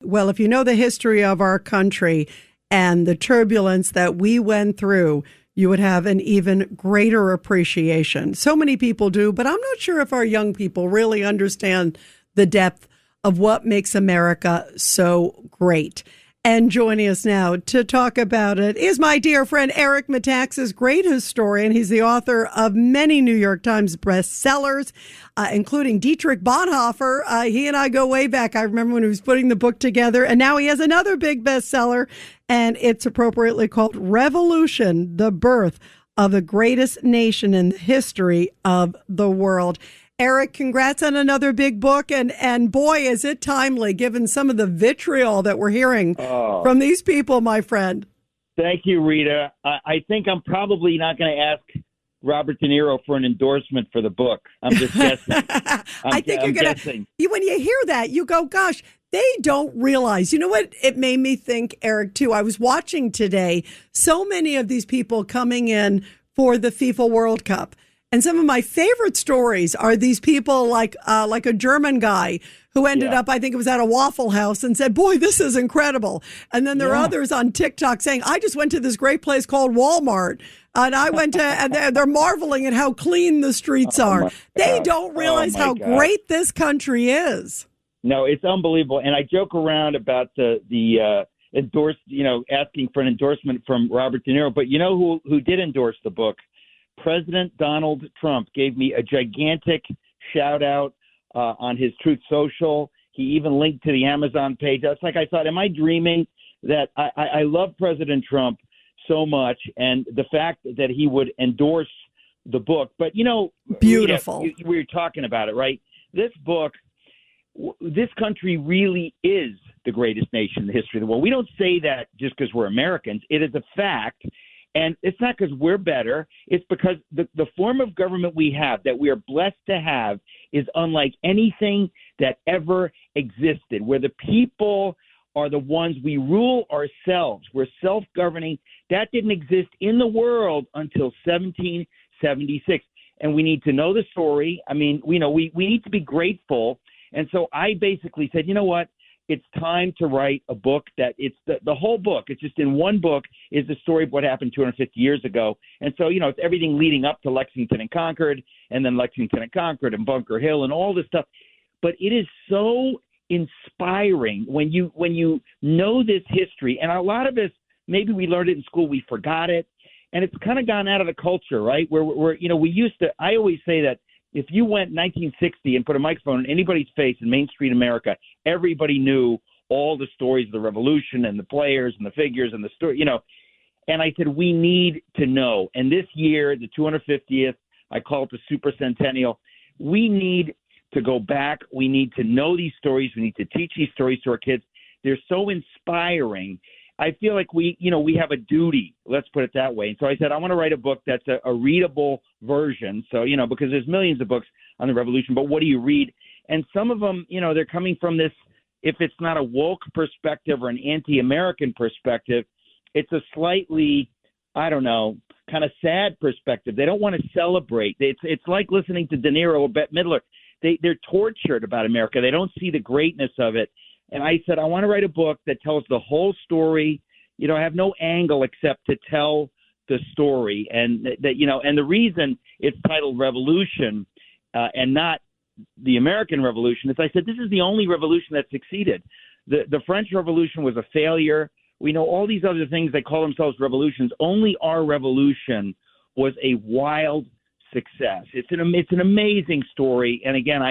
Well, if you know the history of our country and the turbulence that we went through, you would have an even greater appreciation. So many people do, but I'm not sure if our young people really understand the depth of what makes America so great. And joining us now to talk about it is my dear friend Eric Metaxas, great historian. He's the author of many New York Times bestsellers, including Dietrich Bonhoeffer. He and I go way back. I remember when he was putting the book together, and now he has another big bestseller, and it's appropriately called Revolution, the Birth of the Greatest Nation in the History of the World. Eric, congrats on another big book, and boy, is it timely, given some of the vitriol that we're hearing from these people, my friend. Thank you, Rita. I think I'm probably not going to ask Robert De Niro for an endorsement for the book. I'm just guessing. I think you're going to, when you hear that, you go, gosh, they don't realize. You know what it made me think, Eric, too? I was watching today so many of these people coming in for the FIFA World Cup. And some of my favorite stories are these people like a German guy who ended up, I think it was at a Waffle House, and said, boy, this is incredible. And then there are others on TikTok saying, I just went to this great place called Walmart. And I went to, and they're marveling at how clean the streets are. They don't realize how great this country is. No, it's unbelievable. And I joke around about the asking for an endorsement from Robert De Niro. But you know who did endorse the book? President Donald Trump gave me a gigantic shout out on his Truth Social. He even linked to the Amazon page. That's like I thought, am I dreaming? That I love President Trump so much, and the fact that he would endorse the book. But, you know, beautiful. Rita, we were talking about it, right? This book, this country really is the greatest nation in the history of the world. We don't say that just because we're Americans. It is a fact. And it's not because we're better. It's because the form of government we have, that we are blessed to have, is unlike anything that ever existed, where the people are the ones we rule ourselves. We're self-governing. That didn't exist in the world until 1776. And we need to know the story. I mean, we need to be grateful. And so I basically said, you know what? It's time to write a book that it's the whole book. It's just in one book is the story of what happened 250 years ago. And so, you know, it's everything leading up to Lexington and Concord, and then Lexington and Concord and Bunker Hill and all this stuff. But it is so inspiring when you know this history. And a lot of us, maybe we learned it in school, we forgot it. And it's kind of gone out of the culture, right? Where we used to, I always say that if you went 1960 and put a microphone in anybody's face in Main Street America, everybody knew all the stories of the revolution and the players and the figures and the story, you know. And I said, we need to know. And this year, the 250th, I call it the super centennial. We need to go back. We need to know these stories. We need to teach these stories to our kids. They're so inspiring. I feel like we have a duty, let's put it that way. And so I said, I want to write a book that's a readable version. So, you know, because there's millions of books on the revolution, but what do you read? And some of them, you know, they're coming from this, if it's not a woke perspective or an anti-American perspective, it's a slightly, I don't know, kind of sad perspective. They don't want to celebrate. It's like listening to De Niro or Bette Midler. They're tortured about America. They don't see the greatness of it. And I said, I want to write a book that tells the whole story. You know, I have no angle except to tell the story. And that, you know, and the reason it's titled Revolution and not the American Revolution is I said, this is the only revolution that succeeded. The French Revolution was a failure. We know all these other things that call themselves revolutions. Only our revolution was a wild success. It's an amazing story. And again,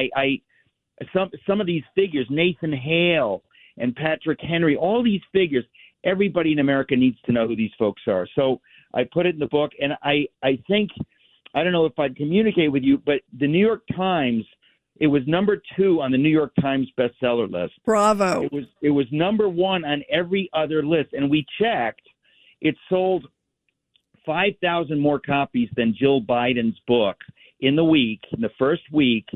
some of these figures, Nathan Hale and Patrick Henry, all these figures, everybody in America needs to know who these folks are. So I put it in the book, and I think, I don't know if I'd communicate with you, but the New York Times, it was number 2 on the New York Times bestseller list. Bravo. It was number 1 on every other list, and we checked. It sold 5,000 more copies than Jill Biden's book in the first week.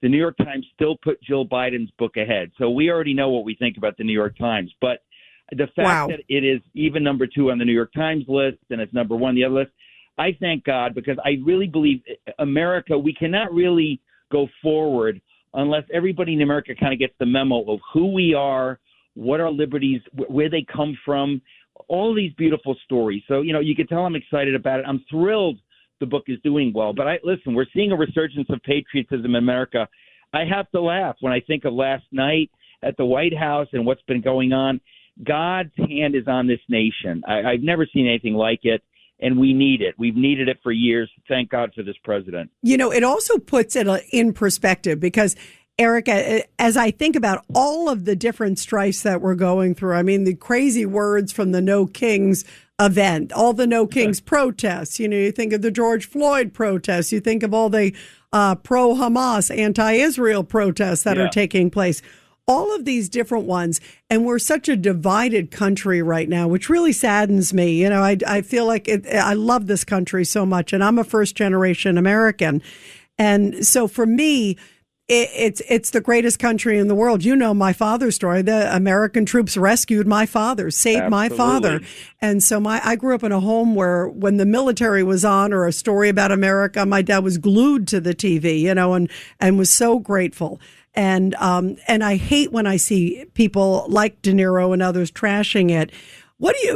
The New York Times still put Jill Biden's book ahead. So we already know what we think about the New York Times. But the fact that it is even number 2 on the New York Times list and it's number 1 on the other list, I thank God, because I really believe America, we cannot really go forward unless everybody in America kind of gets the memo of who we are, what our liberties, where they come from, all these beautiful stories. So, you can tell I'm excited about it. I'm thrilled the book is doing well. But listen, we're seeing a resurgence of patriotism in America. I have to laugh when I think of last night at the White House and what's been going on. God's hand is on this nation. I've never seen anything like it, and we need it. We've needed it for years. Thank God for this president. It also puts it in perspective because, Eric, as I think about all of the different strifes that we're going through, I mean, the crazy words from the No Kings event, all the No Kings protests, you think of the George Floyd protests, you think of all the pro-Hamas, anti-Israel protests that are taking place. All of these different ones, and we're such a divided country right now, which really saddens me. I feel like I love this country so much, and I'm a first-generation American. And so for me, it's the greatest country in the world. My father's story. The American troops rescued my father, saved my father. And so I grew up in a home where when the military was on or a story about America, my dad was glued to the TV, and was so grateful. And I hate when I see people like De Niro and others trashing it.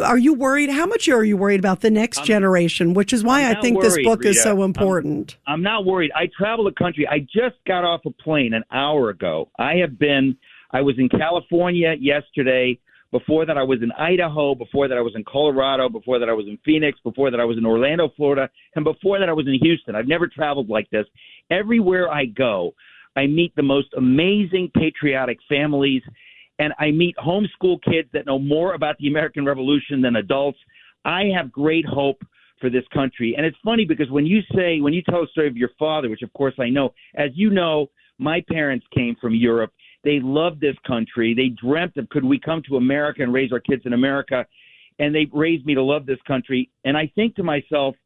Are you worried? How much are you worried about the next generation? Which is why I think this book is so important. I'm not worried. I travel the country. I just got off a plane an hour ago. I was in California yesterday. Before that, I was in Idaho. Before that, I was in Colorado. Before that, I was in Phoenix. Before that, I was in Orlando, Florida. And before that, I was in Houston. I've never traveled like this. Everywhere I go, I meet the most amazing patriotic families, and I meet homeschool kids that know more about the American Revolution than adults. I have great hope for this country. And it's funny because when you tell a story of your father, which of course I know, as you know, my parents came from Europe. They loved this country. They dreamt of, could we come to America and raise our kids in America? And they raised me to love this country. And I think to myself,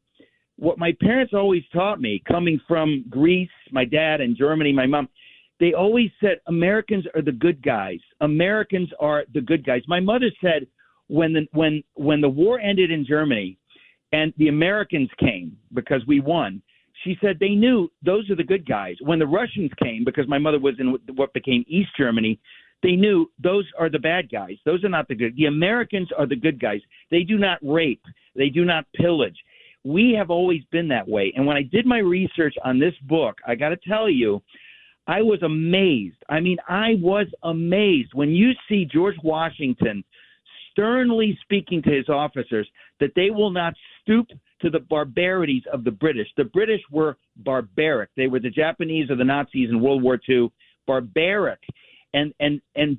what my parents always taught me, coming from Greece, my dad, and Germany, my mom, they always said, Americans are the good guys. Americans are the good guys. My mother said when the war ended in Germany and the Americans came because we won, she said they knew those are the good guys. When the Russians came, because my mother was in what became East Germany, they knew those are the bad guys. Those are not the good. The Americans are the good guys. They do not rape. They do not pillage. We have always been that way. And when I did my research on this book, I got to tell you, I was amazed. I mean, I was amazed when you see George Washington sternly speaking to his officers that they will not stoop to the barbarities of the British. The British were barbaric. They were the Japanese or the Nazis in World War II, barbaric. And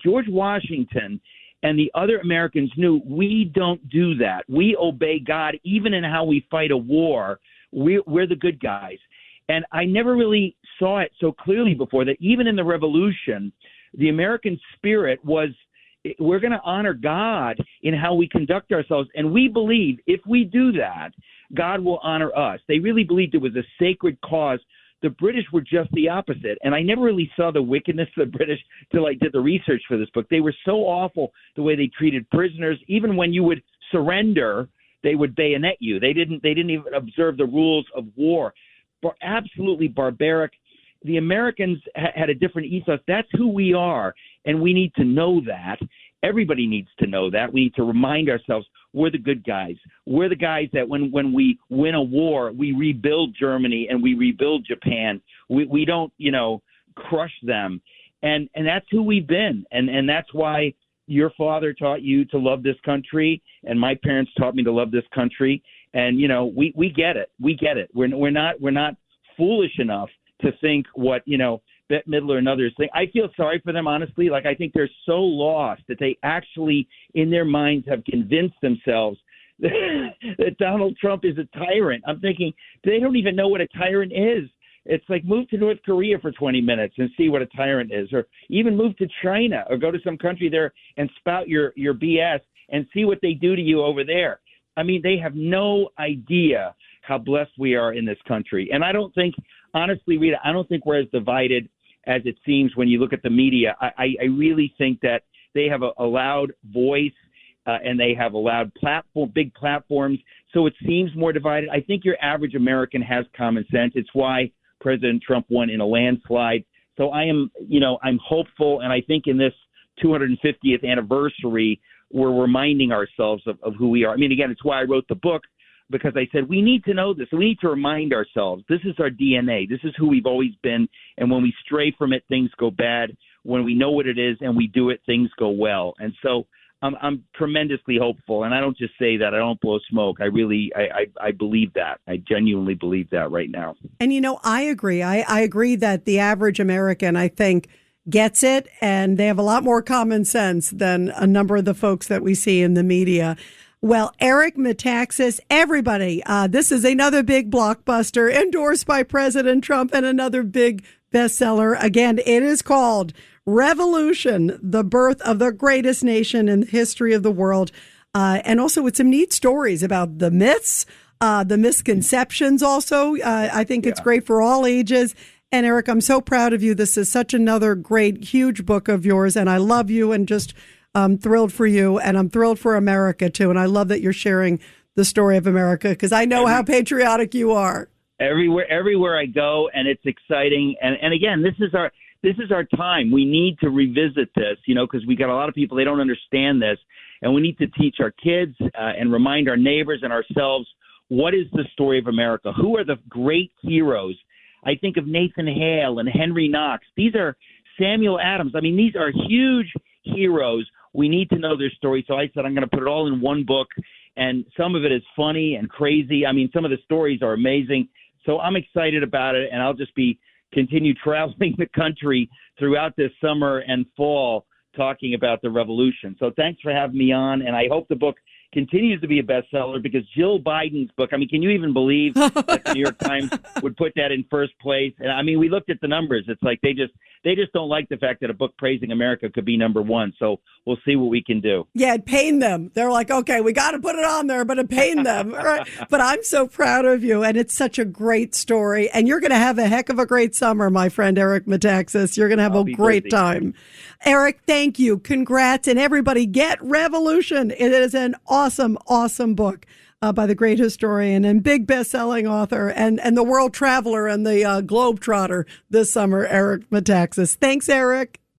George Washington and the other Americans knew we don't do that. We obey God even in how we fight a war. We're the good guys. And I never really saw it so clearly before that even in the Revolution, the American spirit was we're going to honor God in how we conduct ourselves. And we believe if we do that, God will honor us. They really believed it was a sacred cause. The British were just the opposite. And I never really saw the wickedness of the British till I did the research for this book. They were so awful the way they treated prisoners. Even when you would surrender, they would bayonet you. They didn't even observe the rules of war. Absolutely barbaric. The Americans had a different ethos. That's who we are, and we need to know that. Everybody needs to know that. We need to remind ourselves we're the good guys. We're the guys that when we win a war, we rebuild Germany and we rebuild Japan. We don't, crush them. And that's who we've been. And that's why your father taught you to love this country, and my parents taught me to love this country. And, we get it. We get it. We're not foolish enough to think what, Bette Midler and others think. I feel sorry for them, honestly. Like, I think they're so lost that they actually, in their minds, have convinced themselves that Donald Trump is a tyrant. I'm thinking they don't even know what a tyrant is. It's like move to North Korea for 20 minutes and see what a tyrant is, or even move to China or go to some country there and spout your BS and see what they do to you over there. I mean, they have no idea how blessed we are in this country. And I don't think, honestly, Rita, I don't think we're as divided as it seems when you look at the media. I really think that they have a loud voice and they have a loud big platforms. So it seems more divided. I think your average American has common sense. It's why President Trump won in a landslide. So I am, I'm hopeful. And I think in this 250th anniversary, we're reminding ourselves of who we are. I mean, again, it's why I wrote the book, because I said we need to know this. We need to remind ourselves this is our DNA. This is who we've always been. And when we stray from it, things go bad. When we know what it is and we do it, things go well. And so I'm tremendously hopeful. And I don't just say that. I don't blow smoke. I believe that. I genuinely believe that right now. And, I agree. I agree that the average American, I think, gets it, and they have a lot more common sense than a number of the folks that we see in the media. Well, Eric Metaxas, everybody, this is another big blockbuster endorsed by President Trump and another big bestseller. Again, it is called Revolution, the Birth of the Greatest Nation in the History of the World. And also with some neat stories about the myths, the misconceptions also. I think it's great for all ages. And Eric, I'm so proud of you. This is such another great, huge book of yours. And I love you and just thrilled for you. And I'm thrilled for America, too. And I love that you're sharing the story of America, because I know how patriotic you are. Everywhere I go, and it's exciting. And again, this is our time. We need to revisit this, because we got a lot of people, they don't understand this. And we need to teach our kids and remind our neighbors and ourselves, what is the story of America? Who are the great heroes? I think of Nathan Hale and Henry Knox. These are Samuel Adams. I mean, these are huge heroes. We need to know their story. So I said, I'm going to put it all in one book. And some of it is funny and crazy. I mean, some of the stories are amazing. So I'm excited about it. And I'll just continue traveling the country throughout this summer and fall talking about the revolution. So thanks for having me on. And I hope the book continues to be a bestseller, because Jill Biden's book, I mean, can you even believe that the New York Times would put that in first place? And I mean, we looked at the numbers. It's like they just don't like the fact that a book praising America could be number one. So we'll see what we can do. Yeah, it pained them. They're like, okay, we got to put it on there, but it pained them. Right? But I'm so proud of you. And it's such a great story. And you're going to have a heck of a great summer, my friend, Eric Metaxas. You're going to have a great time. Eric, thank you. Congrats. And everybody, get Revolution. It is an awesome, awesome book by the great historian and big best-selling author and the world traveler and the globetrotter this summer, Eric Metaxas. Thanks, Eric.